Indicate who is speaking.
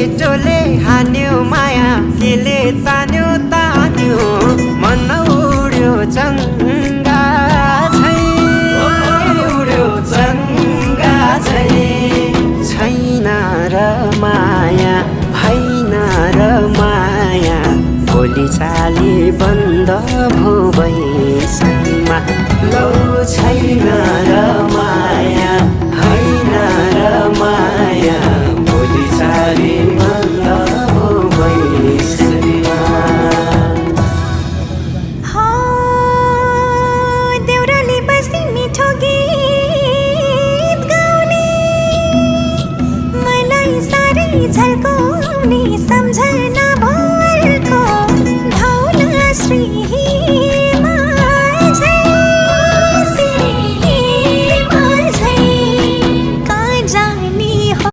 Speaker 1: केटोले हान्यो माया केले तान्यो तान्यो मन उड्यो चङ्गा झै उड्यो चङ्गा झै छैन र माया भएन र माया बोली चाली बन्द भो भैसम्म लौ छैन